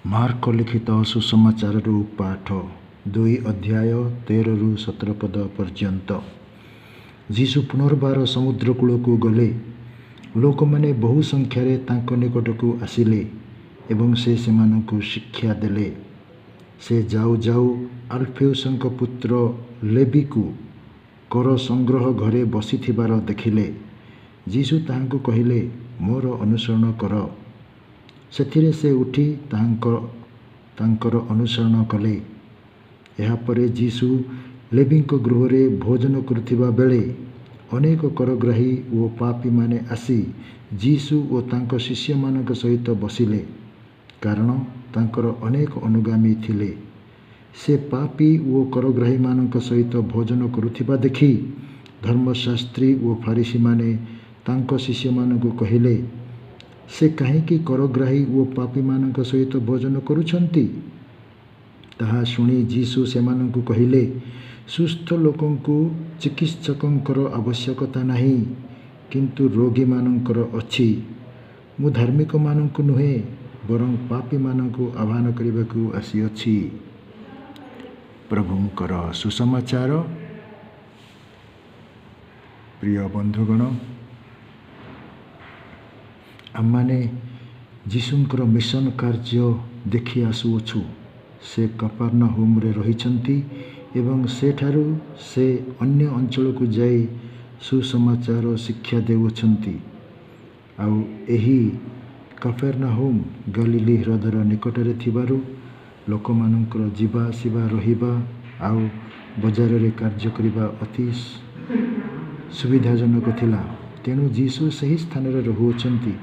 Mark ଲିଖିତ ସୁସମାଚାରରୁ ପାଠ 2 ଅଧ୍ୟାୟ 13ରୁ 17 ପଦ ପର୍ଯ୍ୟନ୍ତ। ଯୀଶୁ ପୁନର୍ବାର ସମୁଦ୍ର କୂଳକୁ ଗଲେ। ଲୋକମାନେ ବହୁ ସଂଖ୍ୟାରେ ତାଙ୍କ ନିକଟକୁ ଆସିଲେ ଏବଂ ସେ ସେମାନଙ୍କୁ ଶିକ୍ଷା ଦେଲେ। ସେ ଯାଉ ଯାଉ ଆଲଫେଉସଙ୍କ ପୁତ୍ର ଲେବିକୁ କର ସଂଗ୍ରହ ଘରେ ବସିଥିବାର ଦେଖିଲେ। ଯୀଶୁ ତାହାଙ୍କୁ କହିଲେ, ମୋର ଅନୁସରଣ କର। ସେଥିରେ ସେ ଉଠି ତାଙ୍କର ଅନୁସରଣ କଲେ। ଏହାପରେ ଯୀଶୁ ଲେବିଙ୍କ ଗୃହରେ ଭୋଜନ କରୁଥିବା ବେଳେ ଅନେକ କରଗ୍ରାହୀ ଓ ପାପୀମାନେ ଆସି ଯୀଶୁ ଓ ତାଙ୍କ ଶିଷ୍ୟମାନଙ୍କ ସହିତ ବସିଲେ, କାରଣ ତାଙ୍କର ଅନେକ ଅନୁଗାମୀ ଥିଲେ। ସେ ପାପୀ ଓ କରଗ୍ରାହୀମାନଙ୍କ ସହିତ ଭୋଜନ କରୁଥିବା ଦେଖି ଧର୍ମଶାସ୍ତ୍ରୀ ଓ ଫାରିସୀମାନେ ତାଙ୍କ ଶିଷ୍ୟମାନଙ୍କୁ କହିଲେ, ସେ କାହିଁକି କରଗ୍ରାହୀ ଓ ପାପୀମାନଙ୍କ ସହିତ ଭୋଜନ କରୁଛନ୍ତି? ତାହା ଶୁଣି ଯୀଶୁ ସେମାନଙ୍କୁ କହିଲେ, ସୁସ୍ଥ ଲୋକଙ୍କୁ ଚିକିତ୍ସକଙ୍କର ଆବଶ୍ୟକତା ନାହିଁ, କିନ୍ତୁ ରୋଗୀମାନଙ୍କର ଅଛି। ମୁଁ ଧାର୍ମିକମାନଙ୍କୁ ନୁହେଁ, ବରଂ ପାପୀମାନଙ୍କୁ ଆହ୍ୱାନ କରିବାକୁ ଆସିଅଛି। ପ୍ରଭୁଙ୍କର ସୁସମାଚାର। ପ୍ରିୟ ବନ୍ଧୁଗଣ, ଆମମାନେ ଯୀଶୁଙ୍କର ମିଶନ କାର୍ଯ୍ୟ ଦେଖି ଆସୁଅଛୁ। ସେ କପେର୍ନାହୁମରେ ରହିଛନ୍ତି ଏବଂ ସେଠାରୁ ସେ ଅନ୍ୟ ଅଞ୍ଚଳକୁ ଯାଇ ସୁସମାଚାର ଶିକ୍ଷା ଦେଉଅଛନ୍ତି। ଆଉ ଏହି କପେର୍ନାହୁମ ଗାଲିଲି ହ୍ରଦର ନିକଟରେ ଥିବାରୁ ଲୋକମାନଙ୍କର ଯିବା ଆସିବା, ରହିବା ଆଉ ବଜାରରେ କାର୍ଯ୍ୟ କରିବା ଅତି ସୁବିଧାଜନକ ଥିଲା। ତେଣୁ ଯୀଶୁ ସେହି ସ୍ଥାନରେ ରହୁଅଛନ୍ତି,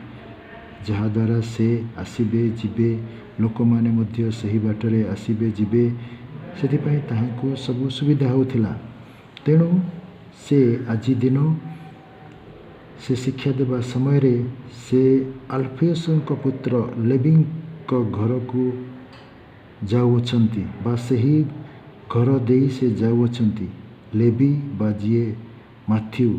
ଯାହାଦ୍ୱାରା ସେ ଆସିବେ ଯିବେ, ଲୋକମାନେ ମଧ୍ୟ ସେହି ବାଟରେ ଆସିବେ ଯିବେ। ସେଥିପାଇଁ ତାହାଙ୍କୁ ସବୁ ସୁବିଧା ହେଉଥିଲା। ତେଣୁ ସେ ଆଜି ଦିନ ସେ ଶିକ୍ଷା ଦେବା ସମୟରେ ସେ ଆଲଫେଉସଙ୍କ ପୁତ୍ର ଲେବିଙ୍କ ଘରକୁ ଯାଉଅଛନ୍ତି, ବା ସେହି ଘର ଦେଇ ସେ ଯାଉଅଛନ୍ତି। ଲେବି ବା ଯିଏ ମାଥ୍ୟୁ,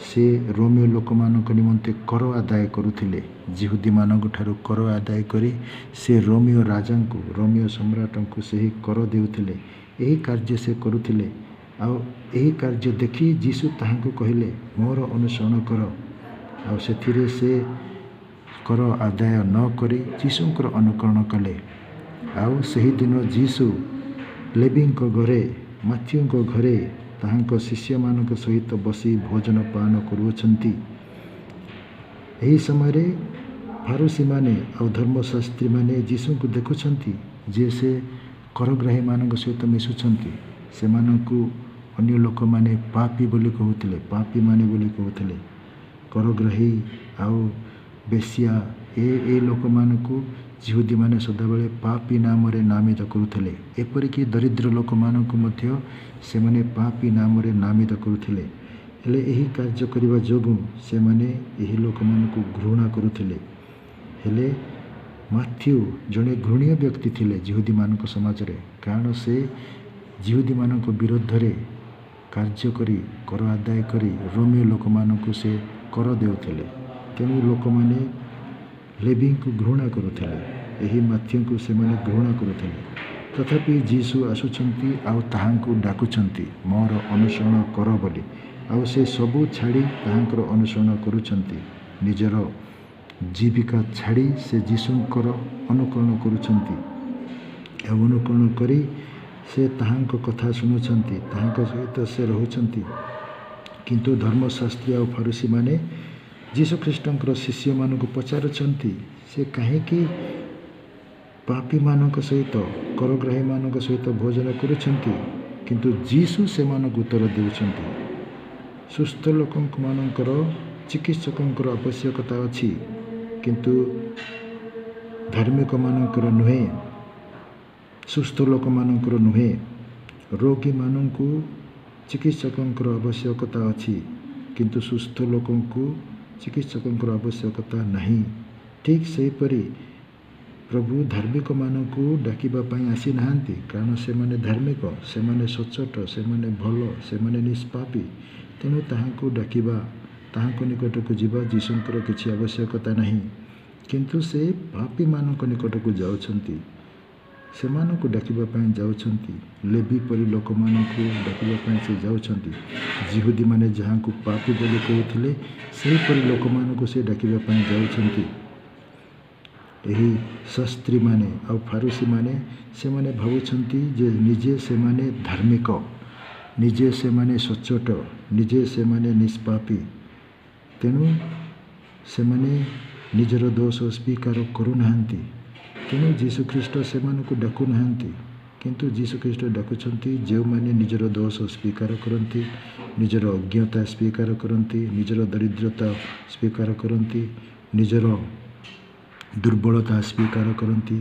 ସେ ରୋମୀୟ ଲୋକମାନଙ୍କ ନିମନ୍ତେ କର ଆଦାୟ କରୁଥିଲେ। ଯିହୁଦୀମାନଙ୍କଠାରୁ କର ଆଦାୟ କରି ସେ ରୋମୀୟ ରାଜାଙ୍କୁ, ରୋମୀୟ ସମ୍ରାଟଙ୍କୁ ସେହି କର ଦେଉଥିଲେ। ଏହି କାର୍ଯ୍ୟ ସେ କରୁଥିଲେ। ଆଉ ଏହି କାର୍ଯ୍ୟ ଦେଖି ଯୀଶୁ ତାହାଙ୍କୁ କହିଲେ, ମୋର ଅନୁସରଣ କର। ଆଉ ସେଥିରେ ସେ କର ଆଦାୟ ନ କରି ଯୀଶୁଙ୍କର ଅନୁକରଣ କଲେ। ଆଉ ସେହିଦିନ ଯୀଶୁ ଲେବିଙ୍କ ଘରେ, ମାଥ୍ୟୁଙ୍କ ଘରେ ତାହାଙ୍କ ଶିଷ୍ୟମାନଙ୍କ ସହିତ ବସି ଭୋଜନ ପାନ କରୁଅଛନ୍ତି। ଏହି ସମୟରେ ଫାରୁସୀମାନେ ଆଉ ଧର୍ମଶାସ୍ତ୍ରୀମାନେ ଯୀଶୁଙ୍କୁ ଦେଖୁଛନ୍ତି ଯେ ସେ କରଗ୍ରାହୀମାନଙ୍କ ସହିତ ମିଶୁଛନ୍ତି। ସେମାନଙ୍କୁ ଅନ୍ୟ ଲୋକମାନେ ପାପୀ ବୋଲି କହୁଥିଲେ, ପାପୀମାନେ ବୋଲି କହୁଥିଲେ। କରଗ୍ରାହୀ ଆଉ ବେଶ୍ୟା ଏ ଲୋକମାନଙ୍କୁ ଯିହୁଦୀମାନେ ସଦାବେଳେ ପାପୀ ନାମରେ ନାମିତ କରୁଥିଲେ। ଏପରିକି ଦରିଦ୍ର ଲୋକମାନଙ୍କୁ ମଧ୍ୟ ସେମାନେ ପାପୀ ନାମରେ ନାମିତ କରୁଥିଲେ। ହେଲେ ଏହି କାର୍ଯ୍ୟ କରିବା ଯୋଗୁଁ ସେମାନେ ଏହି ଲୋକମାନଙ୍କୁ ଘୃଣା କରୁଥିଲେ। ହେଲେ ମାଥ୍ୟୁ ଜଣେ ଘୃଣୀୟ ବ୍ୟକ୍ତି ଥିଲେ ଯିହୁଦୀମାନଙ୍କ ସମାଜରେ, କାରଣ ସେ ଯିହୁଦୀମାନଙ୍କ ବିରୋଧରେ କାର୍ଯ୍ୟ କରି, କର ଆଦାୟ କରି ରୋମୀୟ ଲୋକମାନଙ୍କୁ ସେ କର ଦେଉଥିଲେ। ତେଣୁ ଲୋକମାନେ ଲେବିଙ୍କୁ ଘୃଣା କରୁଥିଲେ, ଏହି ମାଥ୍ୟୁଙ୍କୁ ସେମାନେ ଘୃଣା କରୁଥିଲେ। ତଥାପି ଯୀଶୁ ଆସୁଛନ୍ତି ଆଉ ତାହାଙ୍କୁ ଡାକୁଛନ୍ତି, ମୋର ଅନୁସରଣ କର ବୋଲି। ଆଉ ସେ ସବୁ ଛାଡ଼ି ତାହାଙ୍କର ଅନୁସରଣ କରୁଛନ୍ତି। ନିଜର ଜୀବିକା ଛାଡ଼ି ସେ ଯୀଶୁଙ୍କର ଅନୁକରଣ କରୁଛନ୍ତି। ଆଉ ଅନୁକରଣ କରି ସେ ତାହାଙ୍କ କଥା ଶୁଣୁଛନ୍ତି, ତାହାଙ୍କ ସହିତ ସେ ରହୁଛନ୍ତି। କିନ୍ତୁ ଧର୍ମଶାସ୍ତ୍ରୀ ଆଉ ଫାରୁସୀମାନେ ଯୀଶୁଖ୍ରୀଷ୍ଟଙ୍କର ଶିଷ୍ୟମାନଙ୍କୁ ପଚାରୁଛନ୍ତି, ସେ କାହିଁକି ପାପୀମାନଙ୍କ ସହିତ, କରଗ୍ରାହୀମାନଙ୍କ ସହିତ ଭୋଜନ କରୁଛନ୍ତି? କିନ୍ତୁ ଯୀଶୁ ସେମାନଙ୍କୁ ଉତ୍ତର ଦେଉଛନ୍ତି, ସୁସ୍ଥ ଲୋକମାନଙ୍କର ଚିକିତ୍ସକଙ୍କର ଆବଶ୍ୟକତା ଅଛି, କିନ୍ତୁ ଧାର୍ମିକମାନଙ୍କର ନୁହେଁ, ସୁସ୍ଥ ଲୋକମାନଙ୍କର ନୁହେଁ। ରୋଗୀମାନଙ୍କୁ ଚିକିତ୍ସକଙ୍କର ଆବଶ୍ୟକତା ଅଛି, କିନ୍ତୁ ସୁସ୍ଥ ଲୋକଙ୍କୁ ଚିକିତ୍ସକଙ୍କର ଆବଶ୍ୟକତା ନାହିଁ। ଠିକ୍ ସେହିପରି ପ୍ରଭୁ ଧାର୍ମିକମାନଙ୍କୁ ଡାକିବା ପାଇଁ ଆସିନାହାନ୍ତି, କାରଣ ସେମାନେ ଧାର୍ମିକ, ସେମାନେ ସଚ୍ଚୋଟ, ସେମାନେ ଭଲ, ସେମାନେ ନିଷ୍ପାପୀ। ତେଣୁ ତାହାଙ୍କୁ ଡାକିବା, ତାହାଙ୍କ ନିକଟକୁ ଯିବା ଯୀଶୁଙ୍କର କିଛି ଆବଶ୍ୟକତା ନାହିଁ। କିନ୍ତୁ ସେ ପାପୀମାନଙ୍କ ନିକଟକୁ ଯାଉଛନ୍ତି, ସେମାନଙ୍କୁ ଡାକିବା ପାଇଁ ଯାଉଛନ୍ତି। ଲେବି ପରି ଲୋକମାନଙ୍କୁ ଡାକିବା ପାଇଁ ସେ ଯାଉଛନ୍ତି। ଯିହୁଦୀମାନେ ଯାହାଙ୍କୁ ପାପୀ ବୋଲି କହୁଥିଲେ ସେହିପରି ଲୋକମାନଙ୍କୁ ସେ ଡାକିବା ପାଇଁ ଯାଉଛନ୍ତି। ଏହି ଶାସ୍ତ୍ରୀମାନେ ଆଉ ଫାରୁସୀମାନେ ସେମାନେ ଭାବୁଛନ୍ତି ଯେ ନିଜେ ସେମାନେ ଧାର୍ମିକ, ନିଜେ ସେମାନେ ସଚ୍ଚୋଟ, ନିଜେ ସେମାନେ ନିଷ୍ପାପୀ। ତେଣୁ ସେମାନେ ନିଜର ଦୋଷ ସ୍ୱୀକାର କରୁନାହାନ୍ତି। ତେଣୁ ଯୀଶୁଖ୍ରୀଷ୍ଟ ସେମାନଙ୍କୁ ଡାକୁନାହାନ୍ତି। କିନ୍ତୁ ଯୀଶୁଖ୍ରୀଷ୍ଟ ଡାକୁଛନ୍ତି ଯେଉଁମାନେ ନିଜର ଦୋଷ ସ୍ୱୀକାର କରନ୍ତି, ନିଜର ଅଜ୍ଞତା ସ୍ୱୀକାର କରନ୍ତି, ନିଜର ଦରିଦ୍ରତା ସ୍ୱୀକାର କରନ୍ତି, ନିଜର ଦୁର୍ବଳତା ସ୍ୱୀକାର କରନ୍ତି,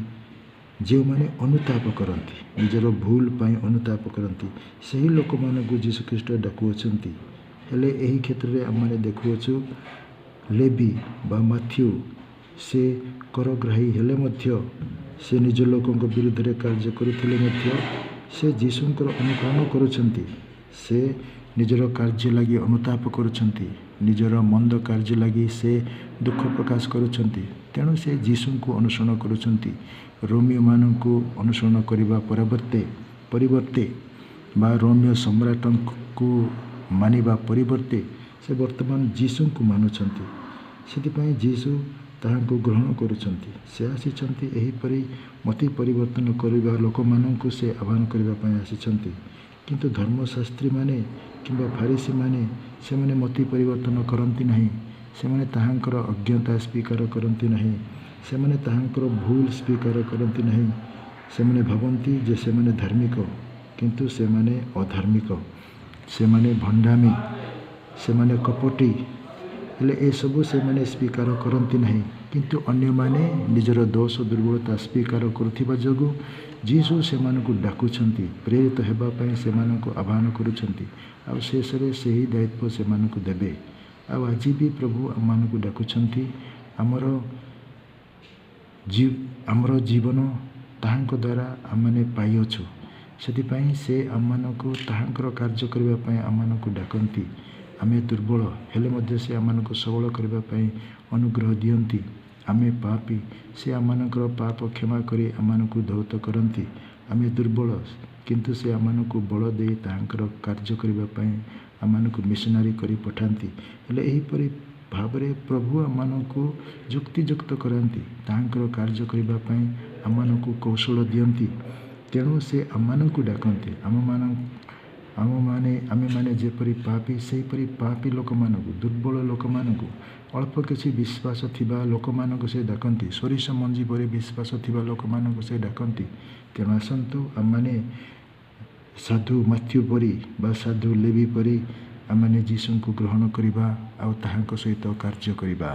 ଯେଉଁମାନେ ଅନୁତାପ କରନ୍ତି, ନିଜର ଭୁଲ ପାଇଁ ଅନୁତାପ କରନ୍ତି, ସେହି ଲୋକମାନଙ୍କୁ ଯୀଶୁଖ୍ରୀଷ୍ଟ ଡାକୁଅଛନ୍ତି। ହେଲେ ଏହି କ୍ଷେତ୍ରରେ ଆମମାନେ ଦେଖୁଅଛୁ ଲେବି ବା ମାଥ୍ୟୁ ସେ କରଗ୍ରାହୀ ହେଲେ ମଧ୍ୟ, ସେ ନିଜ ଲୋକଙ୍କ ବିରୁଦ୍ଧରେ କାର୍ଯ୍ୟ କରୁଥିଲେ ମଧ୍ୟ ସେ ଯୀଶୁଙ୍କର ଅନୁକରଣ କରୁଛନ୍ତି। ସେ ନିଜର କାର୍ଯ୍ୟ ଲାଗି ଅନୁତାପ କରୁଛନ୍ତି, ନିଜର ମନ୍ଦ କାର୍ଯ୍ୟ ଲାଗି ସେ ଦୁଃଖ ପ୍ରକାଶ କରୁଛନ୍ତି। ତେଣୁ ସେ ଯୀଶୁଙ୍କୁ ଅନୁସରଣ କରୁଛନ୍ତି। ରୋମୀୟମାନଙ୍କୁ ଅନୁସରଣ କରିବା ପରିବର୍ତ୍ତେ ବା ରୋମୀୟ ସମ୍ରାଟଙ୍କୁ ମାନିବା ପରିବର୍ତ୍ତେ ସେ ବର୍ତ୍ତମାନ ଯୀଶୁଙ୍କୁ ମାନୁଛନ୍ତି। ସେଥିପାଇଁ ଯୀଶୁ ତାହାଙ୍କୁ ଗ୍ରହଣ କରୁଛନ୍ତି। ସେ ଆସିଛନ୍ତି ଏହିପରି ମତି ପରିବର୍ତ୍ତନ କରିବା ଲୋକମାନଙ୍କୁ ସେ ଆହ୍ୱାନ କରିବା ପାଇଁ ଆସିଛନ୍ତି। କିନ୍ତୁ ଧର୍ମଶାସ୍ତ୍ରୀମାନେ କିମ୍ବା ଫାରିସୀମାନେ ସେମାନେ ମତି ପରିବର୍ତ୍ତନ କରନ୍ତି ନାହିଁ। ସେମାନେ ତାହାଙ୍କର ଅଜ୍ଞତା ସ୍ୱୀକାର କରନ୍ତି ନାହିଁ। ସେମାନେ ତାହାଙ୍କର ଭୁଲ ସ୍ୱୀକାର କରନ୍ତି ନାହିଁ। ସେମାନେ ଭାବନ୍ତି ଯେ ସେମାନେ ଧାର୍ମିକ, କିନ୍ତୁ ସେମାନେ ଅଧାର୍ମିକ, ସେମାନେ ଭଣ୍ଡାମୀ, ସେମାନେ କପଟୀ। ହେଲେ ଏସବୁ ସେମାନେ ସ୍ୱୀକାର କରନ୍ତି ନାହିଁ। କିନ୍ତୁ ଅନ୍ୟମାନେ ନିଜର ଦୋଷ ଦୁର୍ବଳତା ସ୍ୱୀକାର କରୁଥିବା ଯୋଗୁଁ ଯୀଶୁ ସେମାନଙ୍କୁ ଡାକୁଛନ୍ତି, ପ୍ରେରିତ ହେବା ପାଇଁ ସେମାନଙ୍କୁ ଆହ୍ୱାନ କରୁଛନ୍ତି। ଆଉ ଶେଷରେ ସେହି ଦାୟିତ୍ୱ ସେମାନଙ୍କୁ ଦେବେ। ଆଉ ଆଜି ବି ପ୍ରଭୁ ଆମମାନଙ୍କୁ ଡାକୁଛନ୍ତି। ଆମର ଜୀବନ ତାହାଙ୍କ ଦ୍ୱାରା ଆମମାନେ ପାଇଅଛୁ। ସେଥିପାଇଁ ସେ ଆମମାନଙ୍କୁ ତାହାଙ୍କର କାର୍ଯ୍ୟ କରିବା ପାଇଁ ଆମମାନଙ୍କୁ ଡାକନ୍ତି। ଆମେ ଦୁର୍ବଳ ହେଲେ ମଧ୍ୟ ସେ ଆମମାନଙ୍କୁ ସବଳ କରିବା ପାଇଁ ଅନୁଗ୍ରହ ଦିଅନ୍ତି। ଆମେ ପାପୀ, ସେ ଆମମାନଙ୍କର ପାପ କ୍ଷମା କରି ଆମମାନଙ୍କୁ ଧୌତ କରନ୍ତି। ଆମେ ଦୁର୍ବଳ, କିନ୍ତୁ ସେ ଆମମାନଙ୍କୁ ବଳ ଦେଇ ତାହାଙ୍କର କାର୍ଯ୍ୟ କରିବା ପାଇଁ ଆମମାନଙ୍କୁ ମିଶନାରୀ କରି ପଠାନ୍ତି। ହେଲେ ଏହିପରି ଭାବରେ ପ୍ରଭୁ ଆମମାନଙ୍କୁ ଯୁକ୍ତିଯୁକ୍ତ କରାନ୍ତି, ତାହାଙ୍କର କାର୍ଯ୍ୟ କରିବା ପାଇଁ ଆମମାନଙ୍କୁ କୌଶଳ ଦିଅନ୍ତି। ତେଣୁ ସେ ଆମମାନଙ୍କୁ ଡାକନ୍ତି। ଆମେମାନେ ଯେପରି ପାପୀ ସେହିପରି ପାପୀ ଲୋକମାନଙ୍କୁ, ଦୁର୍ବଳ ଲୋକମାନଙ୍କୁ, ଅଳ୍ପ କିଛି ବିଶ୍ୱାସ ଥିବା ଲୋକମାନଙ୍କୁ ସେ ଡାକନ୍ତି। ସୋରିଷ ମଞ୍ଜି ପରି ବିଶ୍ୱାସ ଥିବା ଲୋକମାନଙ୍କୁ ସେ ଡାକନ୍ତି। ତେଣୁ ଆସନ୍ତୁ ଆମମାନେ ସାଧୁ ମାଥ୍ୟୁ ପରି ବା ସାଧୁ ଲେବି ପରି ଆମମାନେ ଯୀଶୁଙ୍କୁ ଗ୍ରହଣ କରିବା ଆଉ ତାହାଙ୍କ ସହିତ କାର୍ଯ୍ୟ କରିବା।